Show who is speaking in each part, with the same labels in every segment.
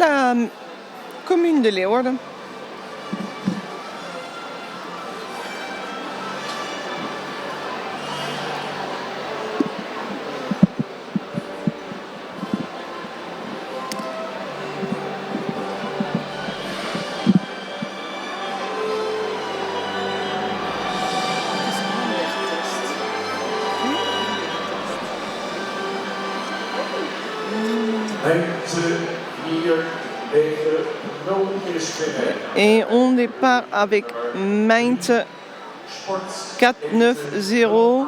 Speaker 1: la commune de Leeuwarden. Et on départ avec Meint 490,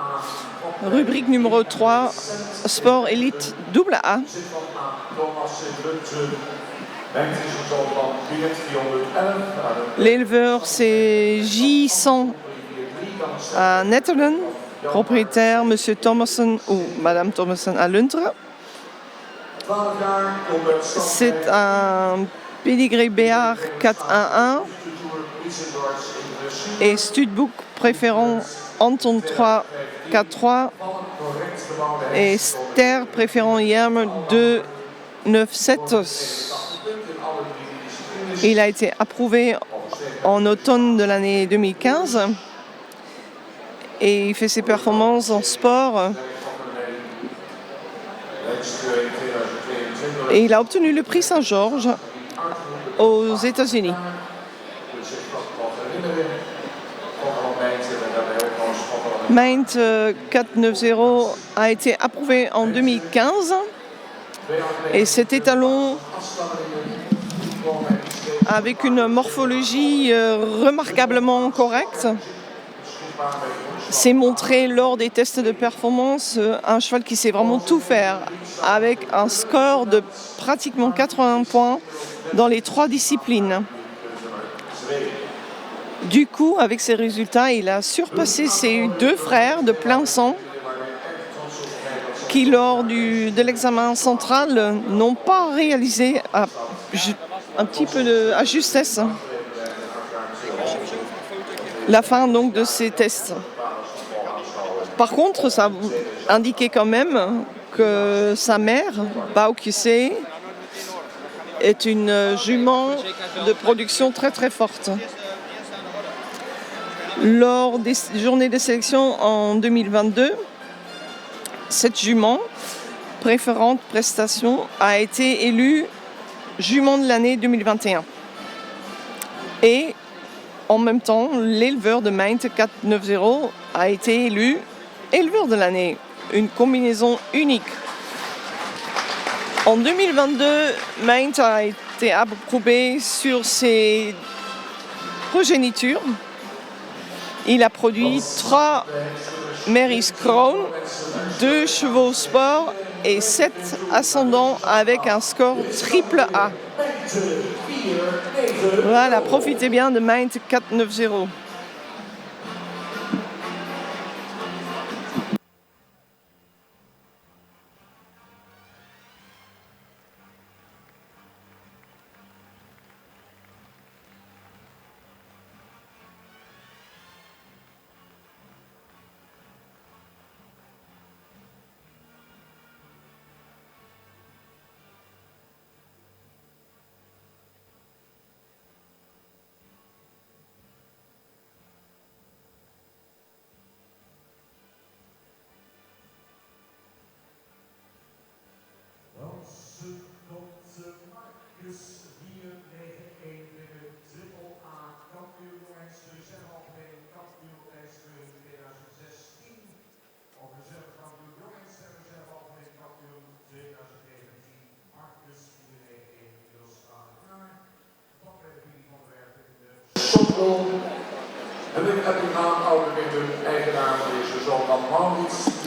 Speaker 1: rubrique numéro 3, Sport Elite AA. L'éleveur, c'est J100 à Netherlands, propriétaire M. Thomason ou Mme Thomason à Lunteren. C'est un pédigré BR 411 et Studbook préférant Anton 343 et Ster préférant Yerme 297. Il a été approuvé en automne de l'année 2015 et il fait ses performances en sport. Et il a obtenu le prix Saint-Georges aux États-Unis. Meint 490 a été approuvé en 2015 et cet étalon, avec une morphologie remarquablement correcte, s'est montré lors des tests de performance un cheval qui sait vraiment tout faire, avec un score de pratiquement 80 points dans les 3 disciplines. Du coup, avec ces résultats, il a surpassé ses 2 frères de plein sang qui, lors de l'examen central, n'ont pas réalisé un petit peu à justesse la fin donc de ces tests. Par contre, ça indiquait quand même que sa mère, Bao Kissé, est une jument de production très très forte. Lors des journées de sélection en 2022, cette jument, préférente prestation, a été élue jument de l'année 2021. Et en même temps, l'éleveur de Meint 490 a été élu éleveur de l'année. Une combinaison unique. En 2022, Meint a été approuvé sur ses progénitures. Il a produit 3 Mary's Crown, 2 chevaux sport et 7 ascendants avec un score triple A. Voilà, profitez bien de Meint 490.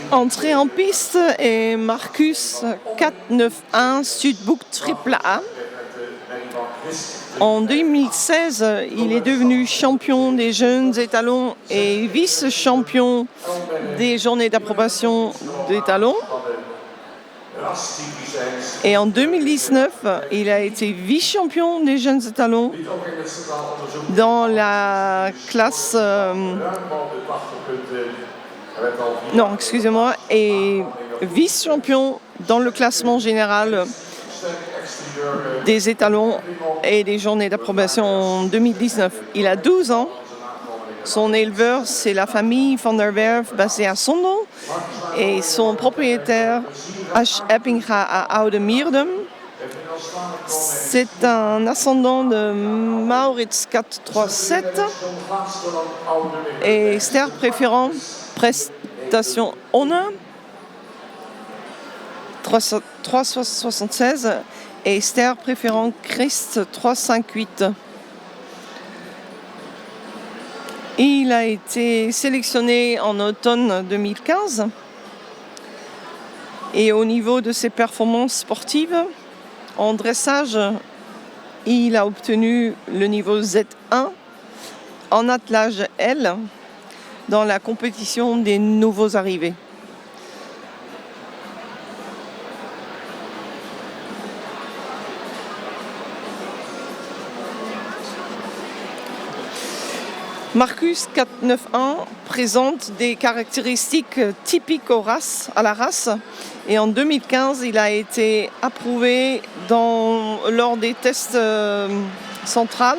Speaker 1: Entrée en piste est Marcus 491 Studbook AAA. En 2016, il est devenu champion des jeunes étalons et vice-champion des journées d'approbation d'étalons. Et en 2019, il a été vice-champion des jeunes étalons dans la classe... non, excusez-moi, et vice-champion dans le classement général des étalons et des journées d'approbation en 2019. Il a 12 ans. Son éleveur, c'est la famille Van der Werf, basée à Sondel. Et son propriétaire, H. Eppinga à Oude-Mierdum. C'est un ascendant de Maurits 437 et Ster préférant prestation Honor 376 et Ster préférant Christ 358. Il a été sélectionné en automne 2015 et au niveau de ses performances sportives, en dressage, il a obtenu le niveau Z1, en attelage L, dans la compétition des nouveaux arrivés. Marcus 491 présente des caractéristiques typiques à la race et en 2015 il a été approuvé lors des tests centrales.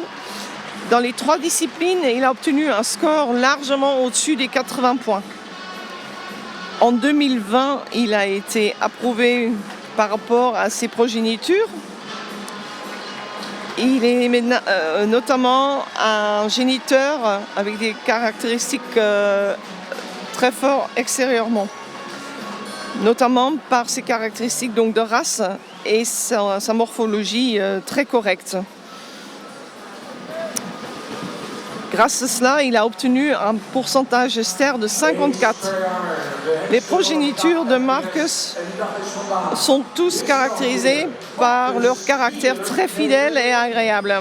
Speaker 1: Dans les 3 disciplines, il a obtenu un score largement au-dessus des 80 points. En 2020, il a été approuvé par rapport à ses progénitures. Il est notamment un géniteur avec des caractéristiques très fortes extérieurement, notamment par ses caractéristiques donc, de race et sa morphologie très correcte. Grâce à cela, il a obtenu un pourcentage Ster de 54. Les progénitures de Marcus sont tous caractérisées par leur caractère très fidèle et agréable.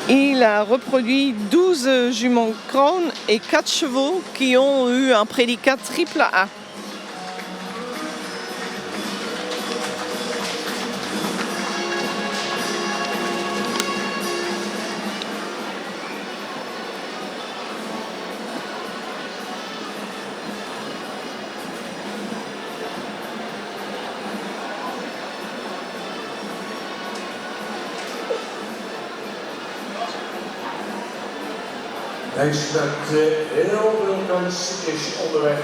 Speaker 1: Il a reproduit 12 juments Crown et 4 chevaux qui ont eu un prédicat triple A.
Speaker 2: Hij is met heel veel klassiekers onderweg.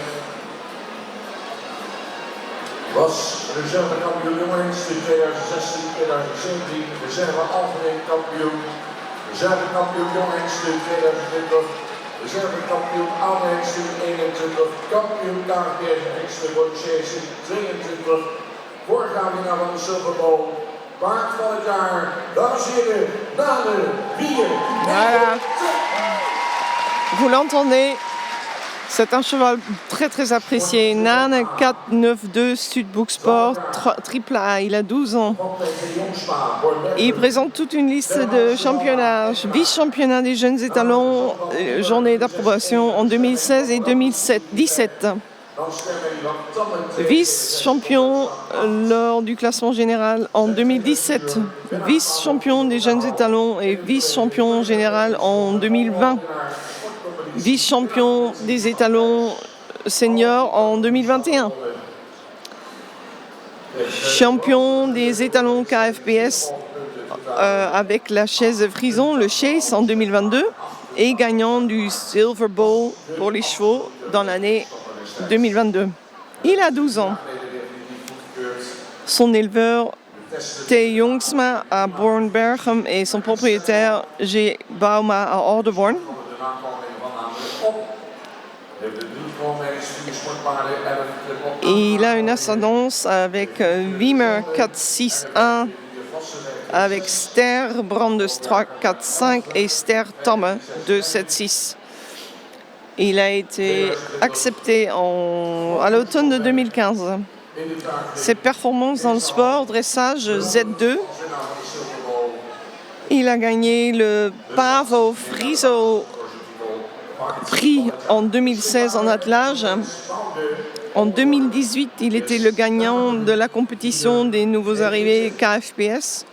Speaker 2: Was reservekampioen jongens in 2016-2017, reserve algemeen kampioen, reservekampioen jongens in 2020, reservekampioen oude hengsten 21, kampioen KVS hengsten voor de Chase 22, voorgaande winnaar van de Silver Bowl, paard van het jaar, dames en heren, Nane Bier.
Speaker 1: Vous l'entendez, c'est un cheval très très apprécié. Nane 492 Studbook Sport triple A, il a 12 ans. Il présente toute une liste de championnats, vice-championnat des jeunes étalons, journée d'approbation en 2016 et 2017. Vice-champion lors du classement général en 2017, vice-champion des jeunes étalons et vice-champion général en 2020. Vice-champion des étalons seniors en 2021. Champion des étalons KFPS avec la chaise frison, le Chase en 2022 et gagnant du Silver Bowl pour les chevaux dans l'année 2022. Il a 12 ans. Son éleveur T. Jongsma à Bornberghem et son propriétaire G. Bauma à Ordeborn. Il a une ascendance avec Wiemer 461, avec Ster Brandes 345 et Ster Tomme 276. Il a été accepté à l'automne de 2015. Ses performances dans le sport, dressage Z2. Il a gagné le Pavo Friso Prix en 2016 en attelage. En 2018, il était le gagnant de la compétition des nouveaux arrivés KFPS.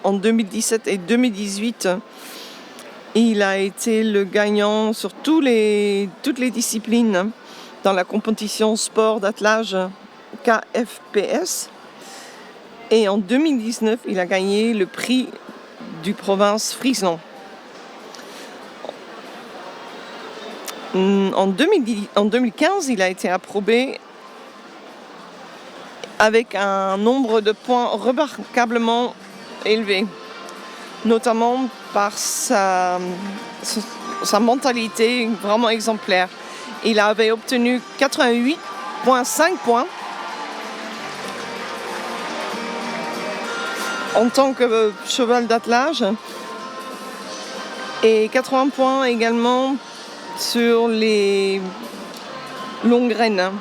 Speaker 1: En 2017 et 2018, il a été le gagnant sur toutes les disciplines dans la compétition sport d'attelage KFPS. Et en 2019, il a gagné le prix du province Friesland. En 2015, il a été approché avec un nombre de points remarquablement élevé, notamment par sa mentalité vraiment exemplaire. Il avait obtenu 88,5 points en tant que cheval d'attelage et 80 points également sur les longues graines.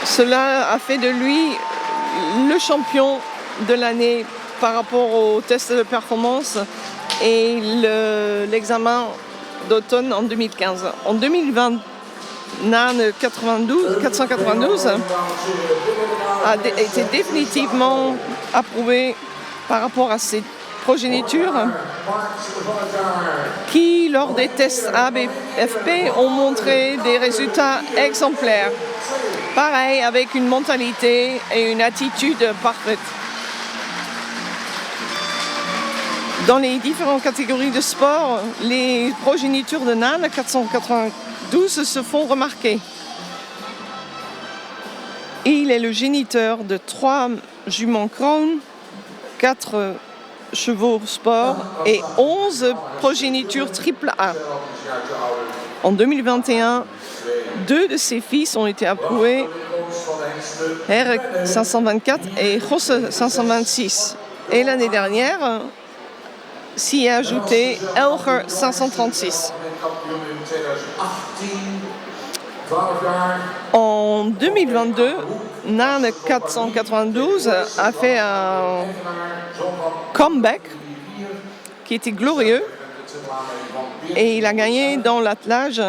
Speaker 1: Cela a fait de lui le champion de l'année par rapport au test de performance et l'examen d'automne en 2015. En 2020, NAN 492 a été définitivement approuvé par rapport à ses progénitures qui, lors des tests ABFP, ont montré des résultats exemplaires. Pareil, avec une mentalité et une attitude parfaite. Dans les différentes catégories de sport, les progénitures de NAN 492 se font remarquer. Il est le géniteur de 3 juments Crown, 4 chevaux sport et 11 progénitures triple A. En 2021, 2 de ses fils ont été approuvés, Eric 524 et Rosse 526. Et l'année dernière, s'y est ajouté Elger 536. En 2022, NAN 492 a fait un comeback qui était glorieux et il a gagné dans l'attelage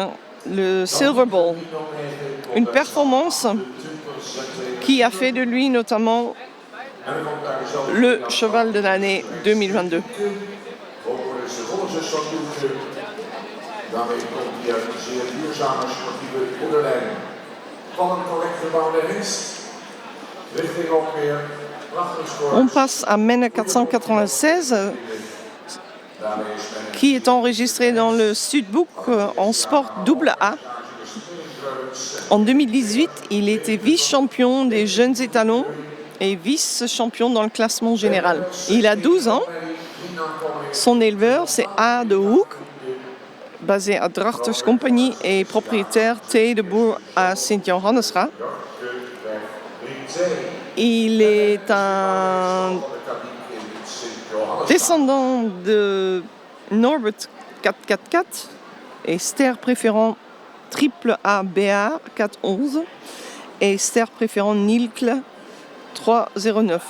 Speaker 1: le Silver Bowl, une performance qui a fait de lui notamment le cheval de l'année 2022.
Speaker 2: Daarmee komt hij uit een zeer duurzame sportieve onderlijn. Van een correct gebouwde hengst richting ook weer prachtig score.
Speaker 1: On passe à Menne 496, qui est enregistré dans le Studbook en sport AA. En 2018, il était vice-champion des jeunes étalons et vice-champion dans le classement général. Il a 12 ans. Son éleveur, c'est A. de Hoek, basé à Drachters Compagnie et propriétaire T. de Boer à Sint-Johannesra. Il est un descendant de Norbert 444 et Ster préférant triple A BA 411 et Ster préférant Nilcle 309.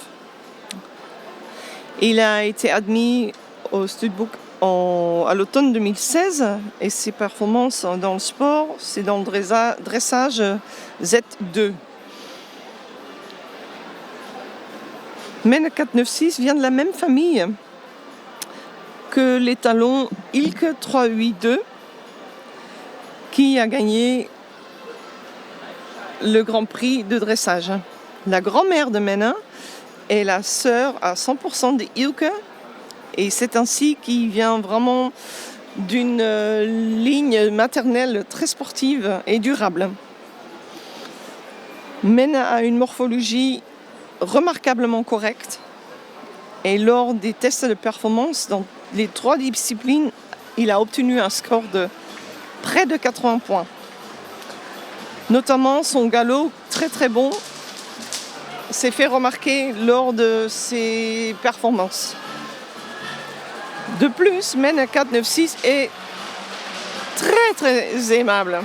Speaker 1: Il a été admis au Studbook à l'automne 2016 et ses performances dans le sport, c'est dans le dressage Z2. Menne 496 vient de la même famille que l'étalon Ilke 382 qui a gagné le Grand Prix de dressage. La grand-mère de Menne est la sœur à 100% de Ilke. Et c'est ainsi qu'il vient vraiment d'une ligne maternelle très sportive et durable. Menne a une morphologie remarquablement correcte. Et lors des tests de performance, dans les 3 disciplines, il a obtenu un score de près de 80 points. Notamment son galop très très bon s'est fait remarquer lors de ses performances. De plus, Menne 496 est très très aimable.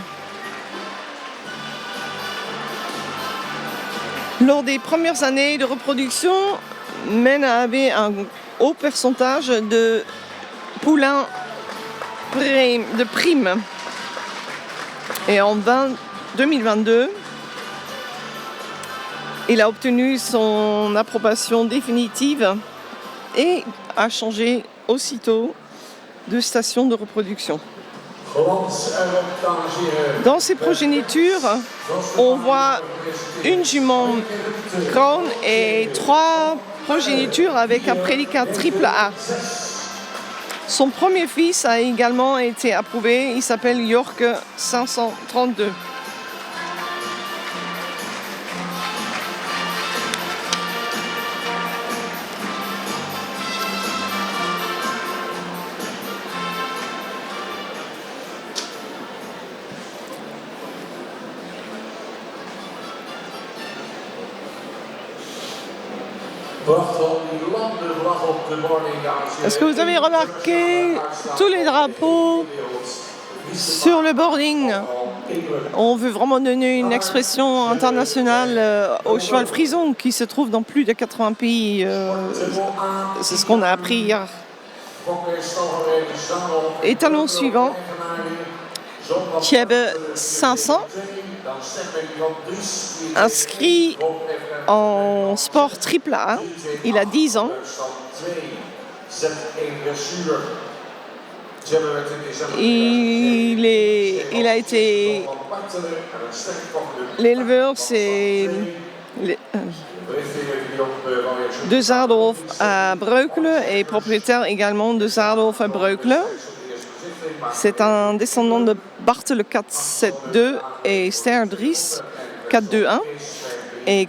Speaker 1: Lors des premières années de reproduction, Menne avait un haut pourcentage de poulains de primes. Et en 2022, il a obtenu son approbation définitive et a changé aussitôt de station de reproduction. Dans ces progénitures, on voit une jument Crown et 3 progénitures avec un prédicat triple A. Son premier fils a également été approuvé, il s'appelle York 532. Est-ce que vous avez remarqué tous les drapeaux sur le boarding? On veut vraiment donner une expression internationale au cheval frison qui se trouve dans plus de 80 pays. C'est ce qu'on a appris hier. Étalon suivant, Tiebe 500, inscrit en sport triple A. Il a 10 ans. Il a été l'éleveur, c'est de Zaardorf à Breukelen et propriétaire également de Zaardorf à Breukelen. C'est un descendant de Bartele 472 et Sterdries 421 et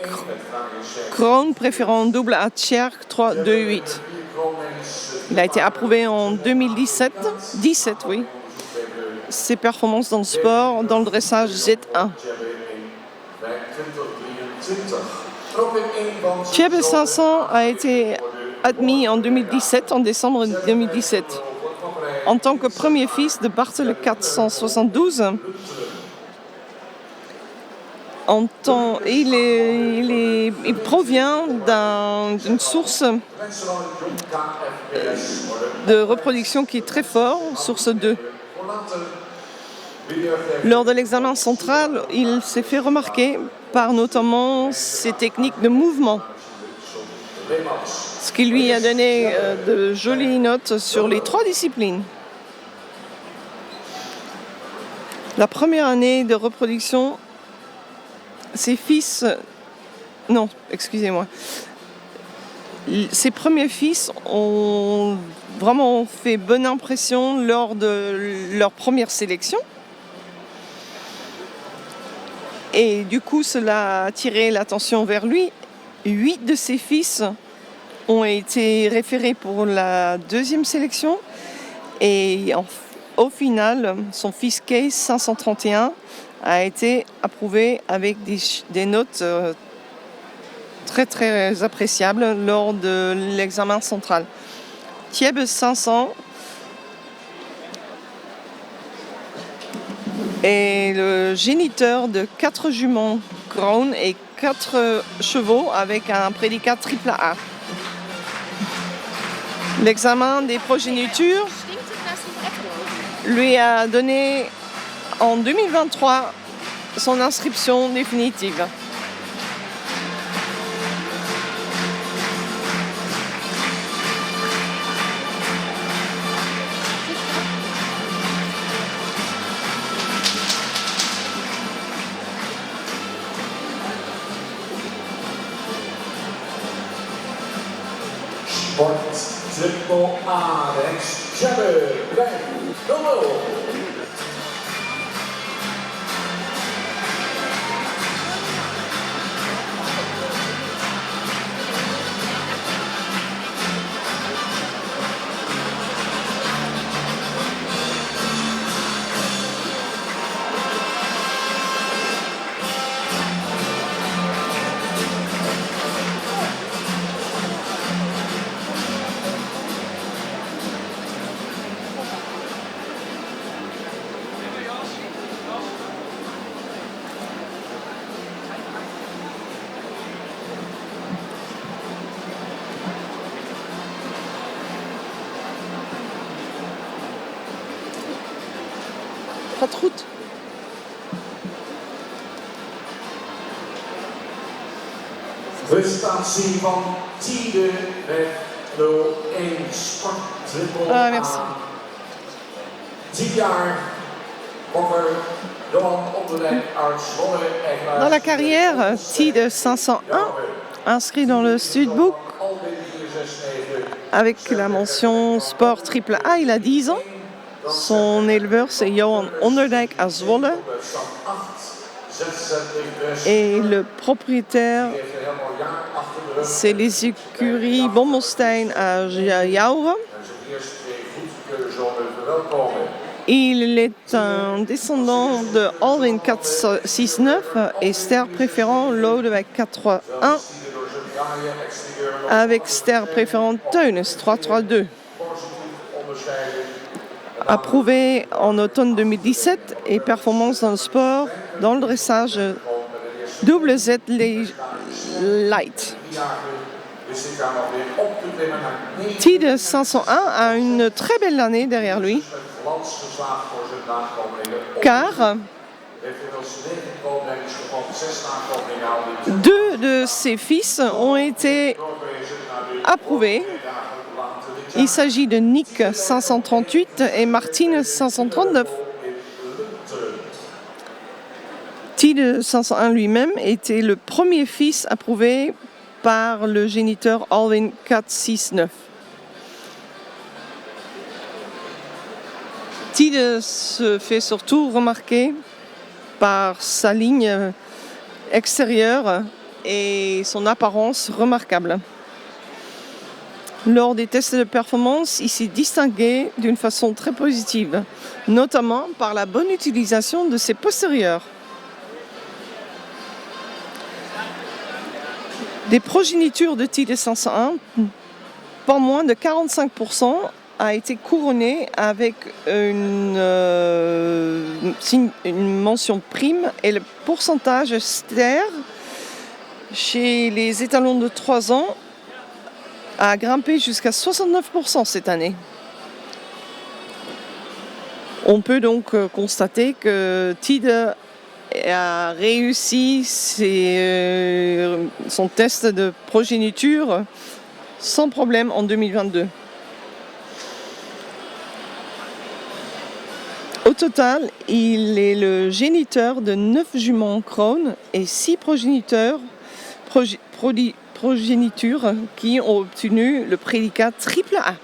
Speaker 1: Kroon préférant double à Tjerk 328. Il a été approuvé en 2017, oui. Ses performances dans le sport, dans le dressage Z1. Tiebe 500 a été admis en 2017, en décembre 2017. En tant que premier fils de Bartele 472, il provient d'une source de reproduction qui est très forte, source 2. Lors de l'examen central, il s'est fait remarquer par notamment ses techniques de mouvement, ce qui lui a donné de jolies notes sur les 3 disciplines. La première année de reproduction, ses premiers fils ont vraiment fait bonne impression lors de leur première sélection. Et du coup, cela a attiré l'attention vers lui. 8 de ses fils ont été référés pour la 2e sélection. Et au final, son fils Case 531 a été approuvé avec des notes très très appréciables lors de l'examen central. Tiebe 500 est le géniteur de 4 juments Crown et 4 chevaux avec un prédicat triple A. L'examen des progénitures lui a donné en 2023 son inscription définitive.
Speaker 2: Sport triple A, rechts, Tiebe, blijf,
Speaker 1: Pas de route.
Speaker 2: Prestatie van Tiede, weg 01, sport triple A.
Speaker 1: Merci.
Speaker 2: 10 jaar, Fokker Johan Onderdijk uit Zwolle.
Speaker 1: Dans la carrière, TID 501, inscrit dans le studbook avec la mention sport AAA, il a 10 ans. Son éleveur, c'est Johan Onderdijk à Zwolle. Et le propriétaire, c'est les écuries Bommelstein à Jouren. Il est un descendant de Alwin 469 et ster préférant Lodewijk 431 avec ster préférant Teunis 332. Approuvé en automne 2017 et performance dans le sport, dans le dressage WZ Light. TID 501 a une très belle année derrière lui, car 2 de ses fils ont été approuvés. Il s'agit de Nick 538 et Martine 539. TID 501 lui-même était le premier fils approuvé par le géniteur Alwin 469. TID se fait surtout remarquer par sa ligne extérieure et son apparence remarquable. Lors des tests de performance, il s'est distingué d'une façon très positive, notamment par la bonne utilisation de ses postérieurs. Des progénitures de TID 501, pas moins de 45% a été couronné avec une mention prime et le pourcentage ster chez les étalons de 3 ans a grimpé jusqu'à 69% cette année. On peut donc constater que TID a réussi son test de progéniture sans problème en 2022. Au total, il est le géniteur de 9 juments Crohn et 6 progénitures qui ont obtenu le prédicat AAA.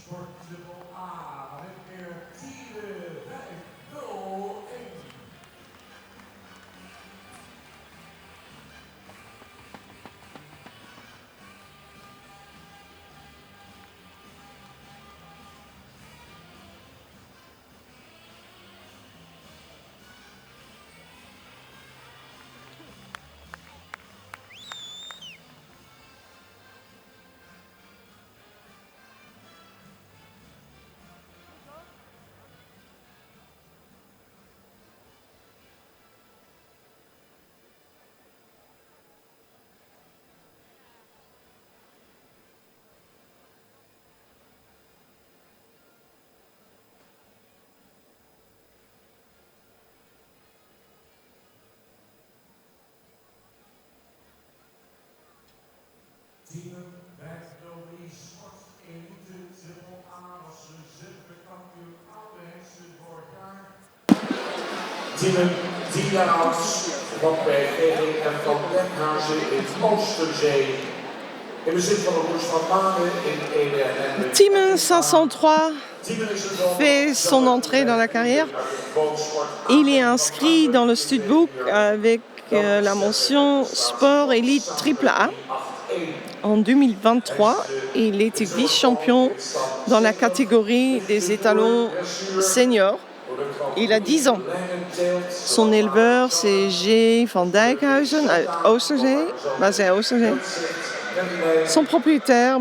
Speaker 2: Sportdubbel A, meneer Tiele 501. Team Backstory Sport Elite Dubbel A was de zilverkampioen oude Hengsten vorig jaar. Team 10 jaar oud, wat bij GGF van Denkhuizen in Oosterzee. In bezit van de roes van Manen in Ede en
Speaker 1: Team 503 fait son entrée dans la carrière. Il est inscrit dans le studbook avec la mention Sport Elite AAA. En 2023, il était vice-champion dans la catégorie des étalons seniors. Il a 10 ans. Son éleveur, c'est G. van Dijkhuizen uit Oosterzee, basé à Oosterzee. Son propriétaire,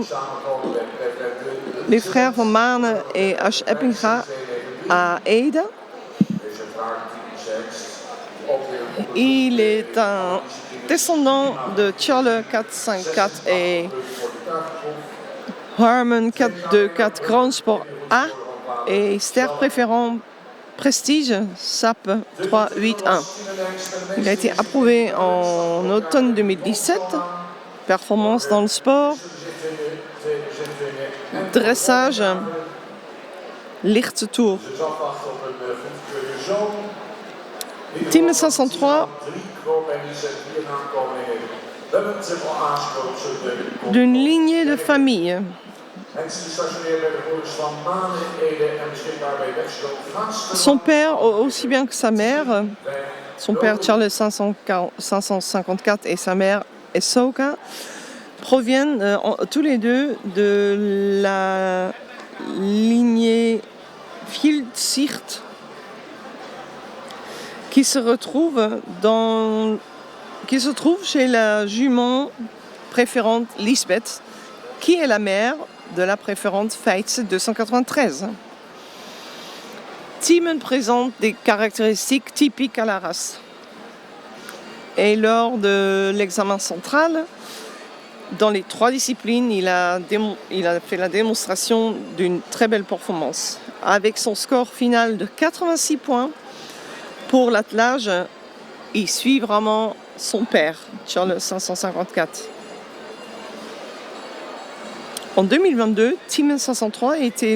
Speaker 1: les frères van Manen et H. Eppinga à Ede. Il est un descendant de Charles 454 et Harman 424 Grand Sport A et Ster préférant Prestige SAP 381. Il a été approuvé en automne 2017. Performance dans le sport, dressage, lichte tour. Team 503 d'une lignée de famille. Son père, aussi bien que sa mère, son père Charles 554 et sa mère Esoka, proviennent tous les deux de la lignée Filtsicht qui se trouve chez la jument préférente Lisbeth, qui est la mère de la préférente Feitse 293. Timon présente des caractéristiques typiques à la race. Et lors de l'examen central, dans les 3 disciplines, il a fait la démonstration d'une très belle performance. Avec son score final de 86 points pour l'attelage, il suit vraiment son père, Charles 554. En 2022, Team 503 était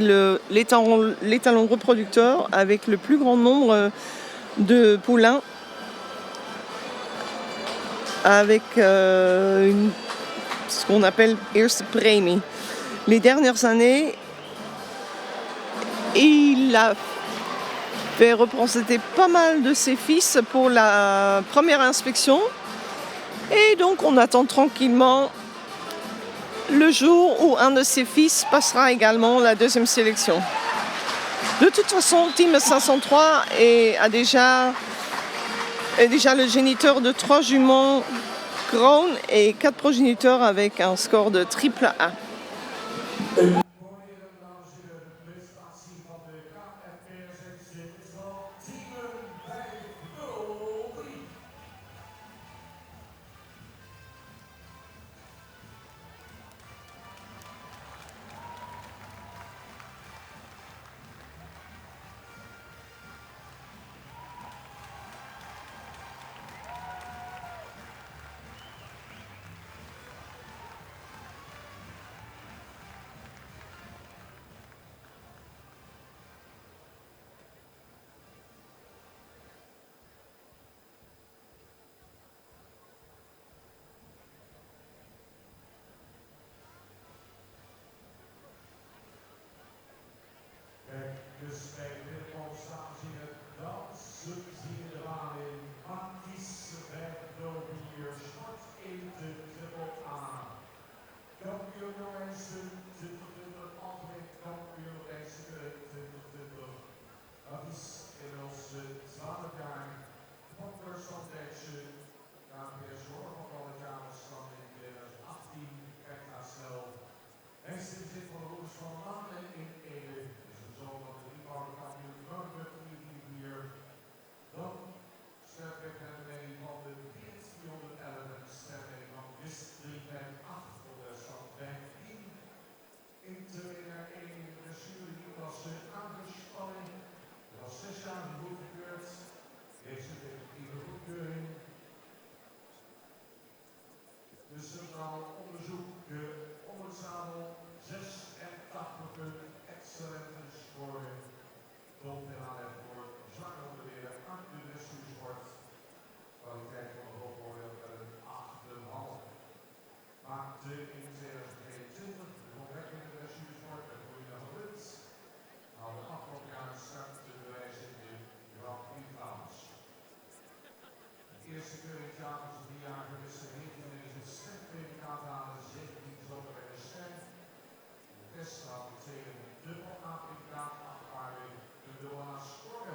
Speaker 1: l'étalon reproducteur avec le plus grand nombre de poulains avec ce qu'on appelle Eerste Premie. Les dernières années, il a fait représenter pas mal de ses fils pour la première inspection. Et donc on attend tranquillement le jour où un de ses fils passera également la 2e sélection. De toute façon, Team 503 est déjà le géniteur de 3 juments Crown et 4 progéniteurs avec un score de triple A.
Speaker 2: Dus bij dit staan zien het dans, zien de baan in, Matties, 504, Sport 1 te triple A. Kampioen Norensen, 2020, algemeen kampioen Norensen, 2020. Dat is inmiddels 12 jaar. Fokkers van Dijkse, KPS Zorg van alle kamers van in 2018, krijgt naar snel. En zit van Roos van Manen in Ede. Dan sterk en mee van de 411 sterren van Wist 358 voor de stand 15. In 2001 in de jury was ze aangespannen. Dat was 6 jaar goedgekeurd. Heeft ze definitieve goedkeuring. Dus centraal onderzoek om het zadel 86 excellente score. Topfinale voor zwakke onderdelen aan de dressuursport. Kwaliteit van de hoofdvoordeel met een 8,5. Maakte in 2022 begon lekker in de dressuursport en voor je gewend. Haalde afgelopen jaar start te bewijzen in de Grand Prix Vlaams. De eerste keuring Tjavels 3 jaar gewisse heeft in deze sterkpredicaat aan de 17 zomer en de ster. De test had de tweede dubbel A-predicaat afgevaardigd. De dubbel A-score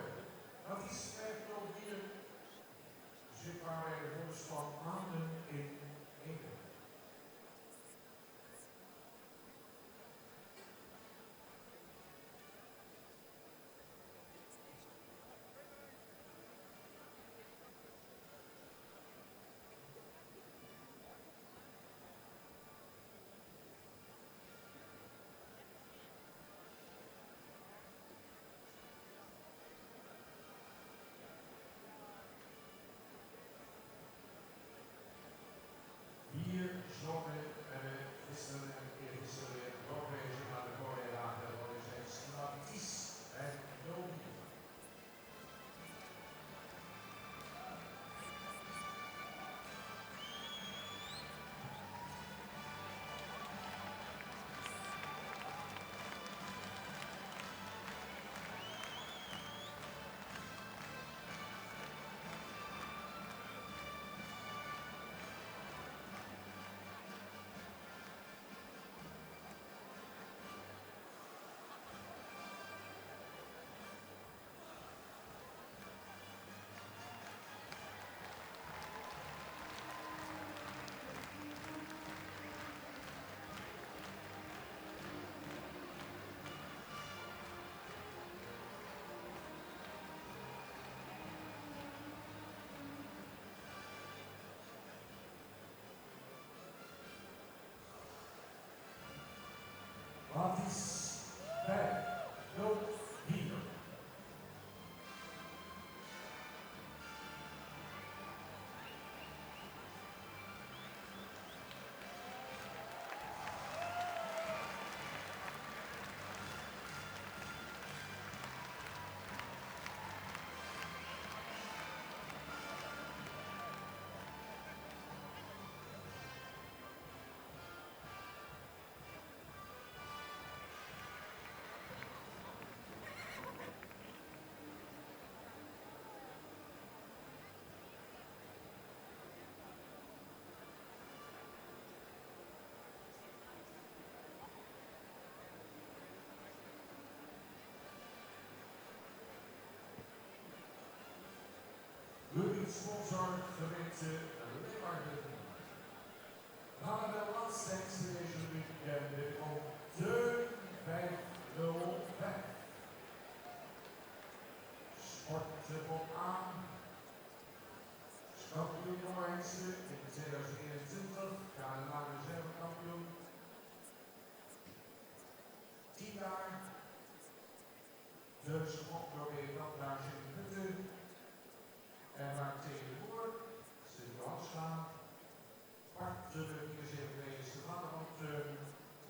Speaker 2: zullen we hier even wezen. De vaderhand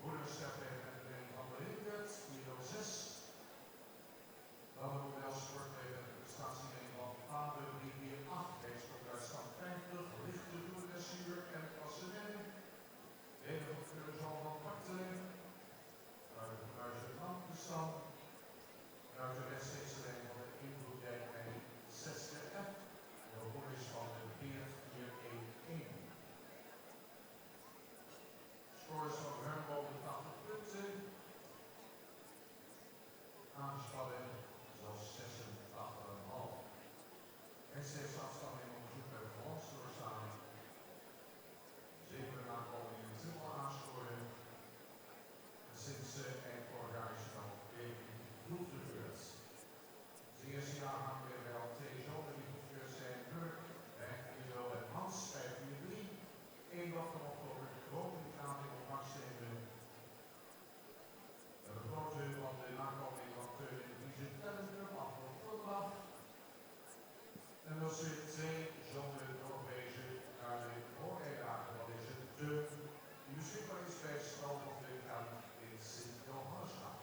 Speaker 2: Woedenstad en van der Rinkert, Kilo 6. Dan hebben we wel sport even de prestatie van vader 348, reeksport uit stand 50, lichte doelressuur en klassement. Even op Keurenzal van Marteling. Uit de Huizen Landbestand. Uit de wedstrijdslijn van de invloeddijk bij 6e F. De hoor is van de 4-4-1-1. Scores van ruim boven de 80 punten. Aangespannen zelfs 86,5. En steeds afstand in onderzoek bij de Hollandse doorstaan. 7 nakomen in het dubbel aanscoren. Sinds eind vorig jaar is het al definitief goed gebeurd. De eerste jaar gaan we wel 2 zonen die goed gebeurd zijn. Burk, Iso en Hans bij 4-3. 1 dag van oktober de grote lichaam in opvangsteden. De grote van de nakoming van Teun in de Wiese Tellenburg af van Fulbach. En dat zijn 2 zonen doorwezen naar de voorrijdagen. Dat is het Teun die beschikbaar is bij Strand of de Kant in Sint-Johannesstad.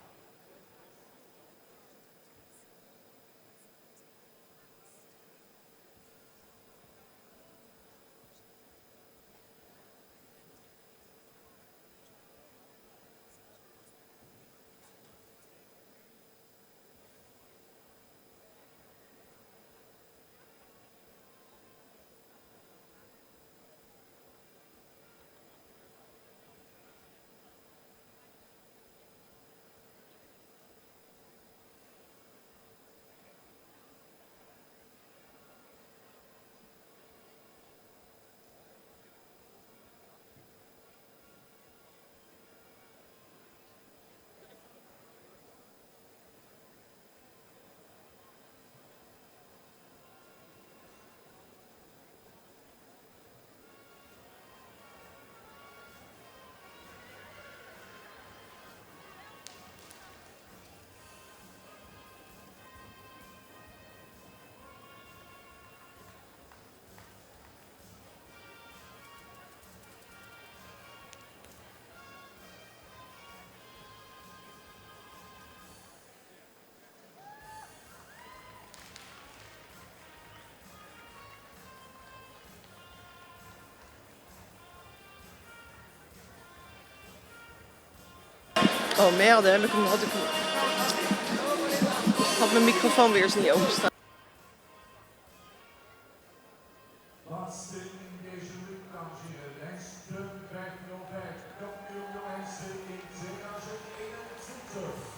Speaker 1: Oh merde, heb ik hem, had mijn microfoon weer eens niet openstaan.
Speaker 2: Laatste in deze week, dames en heren. Lengste 505. Kampioen Joense in 2021.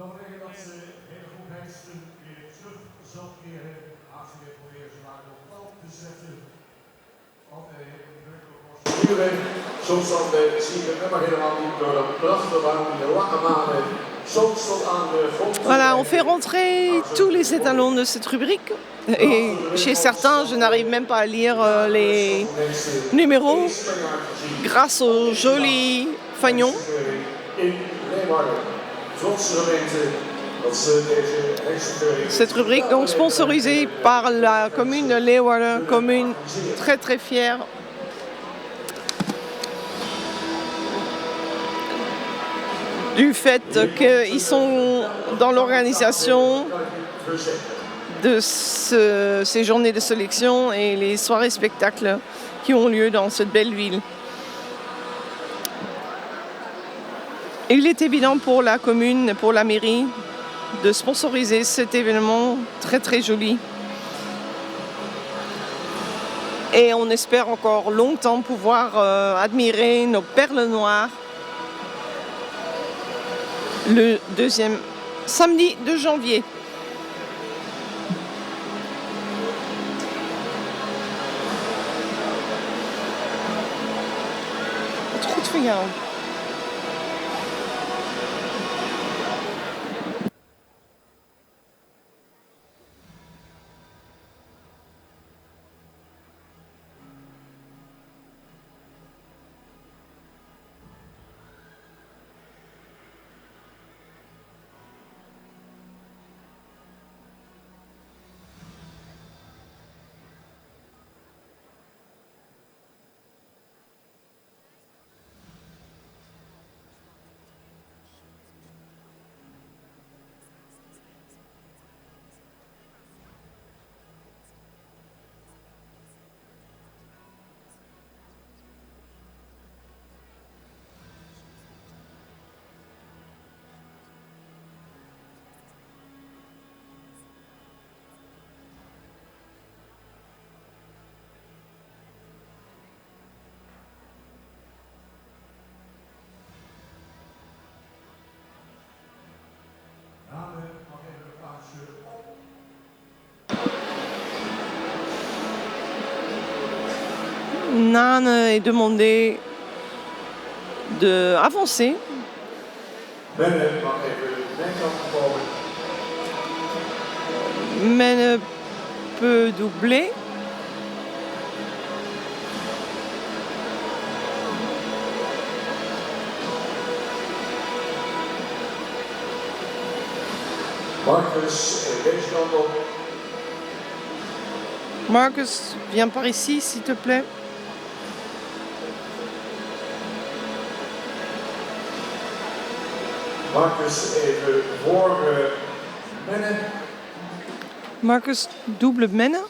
Speaker 2: Dan betekent dat ze hele goed hengsten weer terug zal keren. Als ze weer proberen ze maar op pad te zetten. Soms dan zie je het nummer helemaal niet door de prachtige die de lange manen. Soms tot aan de grond.
Speaker 1: Voilà, on fait rentrer tous les étalons de cette rubrique. Et chez certains, je n'arrive même pas à lire les numéros grâce au joli fanion. Cette rubrique donc sponsorisée par la commune de Leeuwarden, commune très très fière du fait qu'ils sont dans l'organisation de ces journées de sélection et les soirées spectacles qui ont lieu dans cette belle ville. Il est évident pour la commune, pour la mairie, de sponsoriser cet événement très très joli. Et on espère encore longtemps pouvoir admirer nos perles noires le deuxième samedi de janvier. bien. Nane est demandé d'avancer.
Speaker 2: Menne mag even de binnenkant komen.
Speaker 1: Menne peut doubler.
Speaker 2: Marcus, deze kant op.
Speaker 1: Marcus, viens par ici, s'il te plaît.
Speaker 2: Marcus, even voor Menne.
Speaker 1: Marcus, double Menne.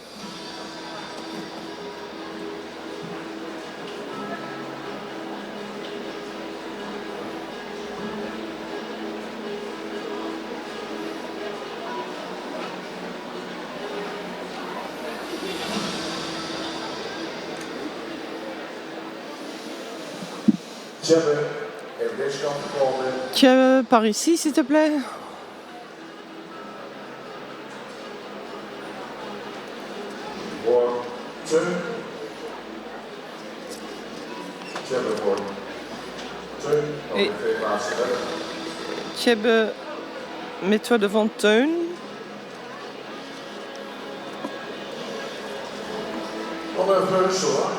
Speaker 2: Tjebbe, even deze kant komen.
Speaker 1: Tiens, par ici, s'il te plaît.
Speaker 2: Voor Teun. Tjebbe voor Teun. Nog
Speaker 1: Et-
Speaker 2: een twee plaatsen verder.
Speaker 1: Tjebbe, mets-toi devant Teun.
Speaker 2: Kom even rustig hoor.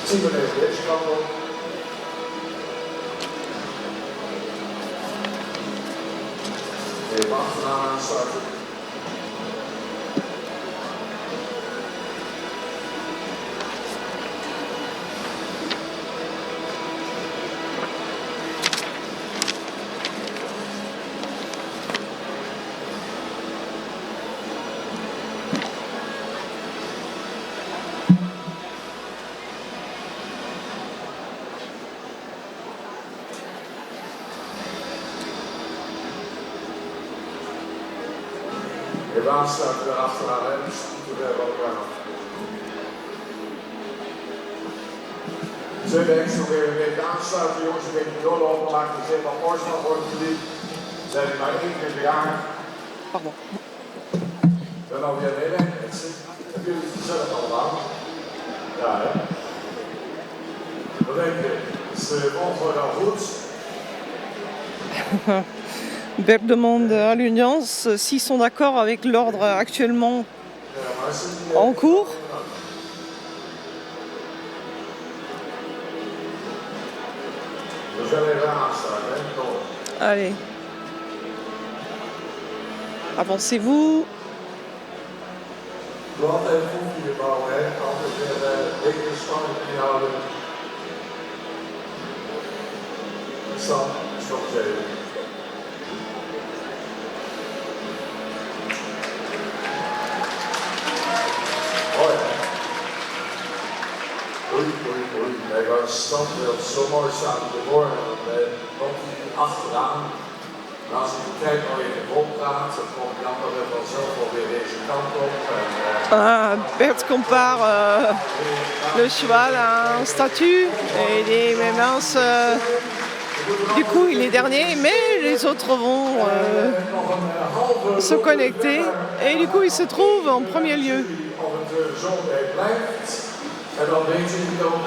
Speaker 2: Zien we even deze kant op. Even achteraan aansluiten. Even aansluiten erachteraan, hè. Dus niet te ver op elkaar. Zullen we nog even een beetje aansluiten, jongens, een beetje doorlopen, maakt er zin van oorzaak voor het publiek. We zijn maar 21 jaar.
Speaker 1: Pardon.
Speaker 2: Dan alweer een hele mensen. Hebben jullie het gezellig allemaal? Ja, hè? Wat denk je? Is de volgorde al goed?
Speaker 1: Bep demande à l'audience s'ils sont d'accord avec l'ordre actuellement
Speaker 2: Ja, maar is het niet...
Speaker 1: en cours.
Speaker 2: We zullen even aansluiten, hè? Kom.
Speaker 1: Allez. Avancez-vous.
Speaker 2: Doe altijd goed in je bouwen, hè? Altijd weer dikke spanning inhouden. Stop eens even. Oh ja. Oei. Kijk, als het standbeeld zo mooi staat te worden, dan komt hij achteraan. En als ik kijk waar je rondpraat, dan komt Jan er vanzelf alweer deze kant op.
Speaker 1: Bert compare le cheval à un statut et les minces. Du coup, il est dernier, mais les autres vont se connecter et du coup, il se trouve en premier lieu.
Speaker 2: Of het zo bij blijft. En dan weet u dat op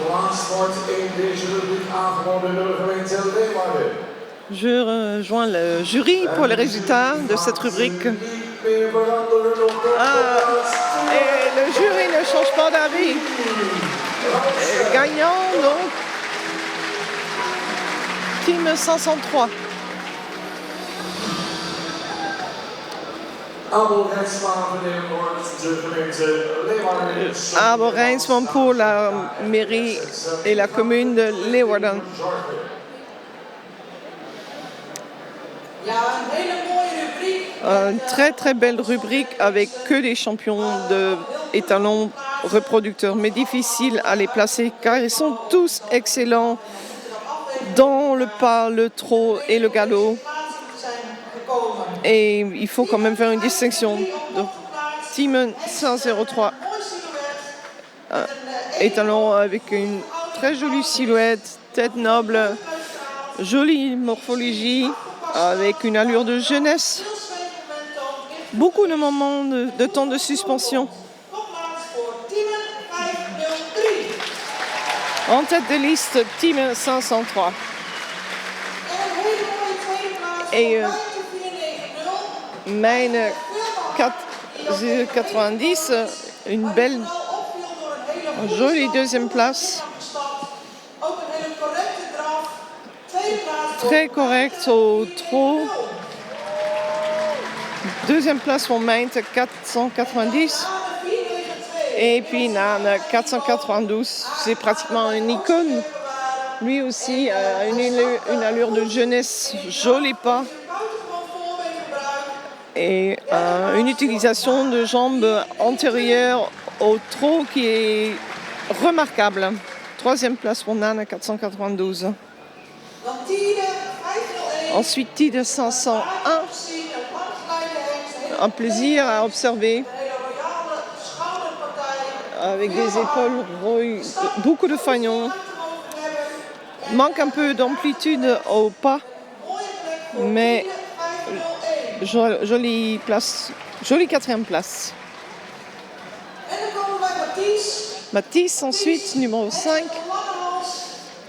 Speaker 2: plaats wordt in deze rubriek aangewonnen door de gemeente Leeuwarden.
Speaker 1: Je rejoins le jury pour les résultats de cette rubrique. Et le jury ne change pas d'avis. Gagnant donc Team 503. Abel Rijnsman pour la mairie et la commune de Leeuwarden. Une très très belle rubrique avec que des champions d'étalons reproducteurs, mais difficile à les placer car ils sont tous excellents dans le pas, le trot et le galop. Et il faut quand même faire une distinction. Donc, Team 503, étalon avec une très jolie silhouette, tête noble, jolie morphologie, avec une allure de jeunesse. Beaucoup de moments de temps de suspension. En tête de liste, Team 503. Et Maine 490, une belle, jolie deuxième place. Très correct au trot. Deuxième place pour Maine 490. Et puis Nan 492, c'est pratiquement une icône. Lui aussi a une allure de jeunesse, joli pas. Et une utilisation de jambes antérieures au trot qui est remarquable. Troisième place pour Nan 492. Ensuite, Tide 501. Un plaisir à observer. Avec des épaules, beaucoup de fagnons. Manque un peu d'amplitude au pas. Mais jolie place, jolie quatrième place. Matisse ensuite, numéro 5.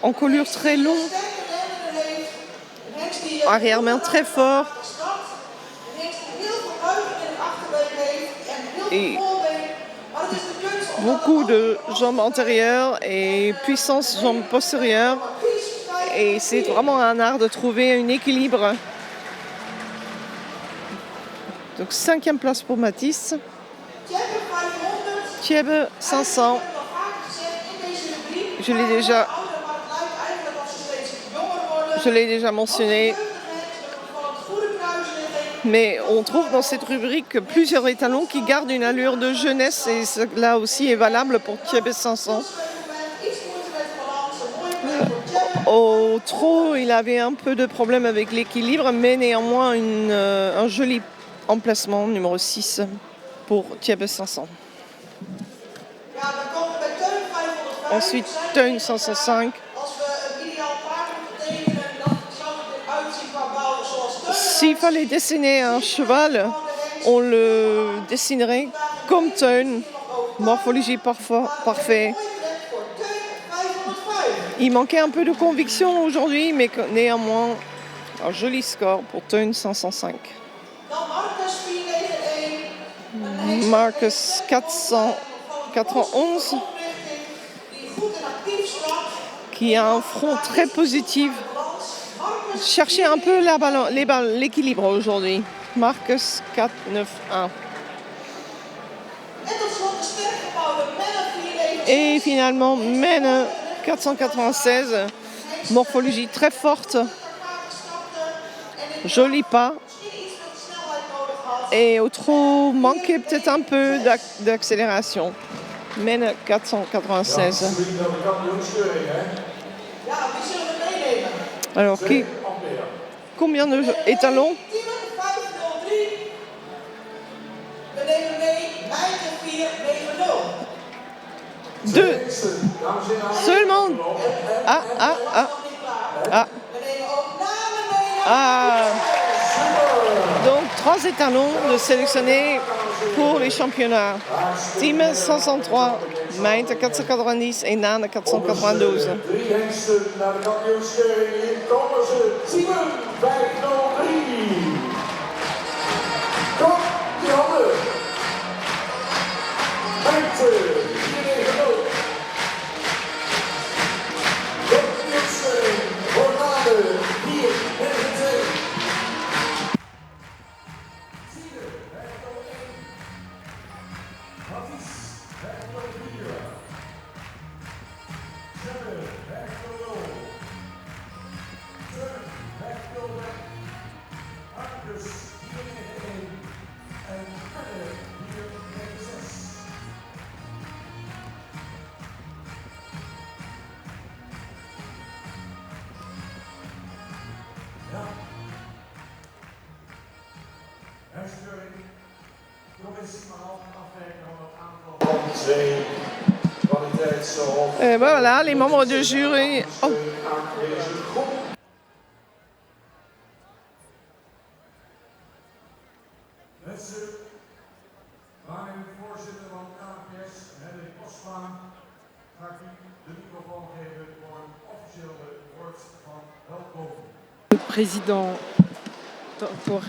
Speaker 1: Encolure très long. Arrière-main très fort. Et beaucoup de jambes antérieures et puissance jambes postérieures. Et c'est vraiment un art de trouver un équilibre. Donc 5e place pour Matisse. Thiebe 500. Je l'ai déjà mentionné. Mais on trouve dans cette rubrique plusieurs étalons qui gardent une allure de jeunesse et cela aussi est valable pour Thiebe 500. Au trot, il avait un peu de problème avec l'équilibre, mais néanmoins un joli emplacement, numéro 6 pour Thiebe 500. Ensuite, Teun 505. S'il fallait dessiner un cheval, on le dessinerait comme Teun, morphologie parfaite. Il manquait un peu de conviction aujourd'hui, mais néanmoins, un joli score pour Teun 505. Marcus 411, qui a un front très positif. Cherchez un peu l'équilibre aujourd'hui. Marcus 491. Et finalement, Mène 496. Morphologie très forte. Joli pas. Et au trot, manquait peut-être un peu d'accélération. Mène 496. Alors, combien d'étalons?
Speaker 3: We nemen mee Meijten 490.
Speaker 1: Deux. Seulement. Ah.
Speaker 3: We nemen ook namen mee.
Speaker 1: Ah. Donc 3 étalons de sélectionnés pour les championnats. Team 503, Meijten 490 en Nanen 492.
Speaker 2: 3 hengsten naar de kampioenskeuring. Hier komen ze. Simon 503. Kom, die handen. Meijten 490. Kampioenskeuring voor Nanen 492.
Speaker 1: Voilà, les membres du jury. Oh.
Speaker 2: Mensen, waarnemend voorzitter van KNPS, Hendrik Postma, ga ik u de microfoon geven voor een officiële woord van welkom.
Speaker 4: Le président pour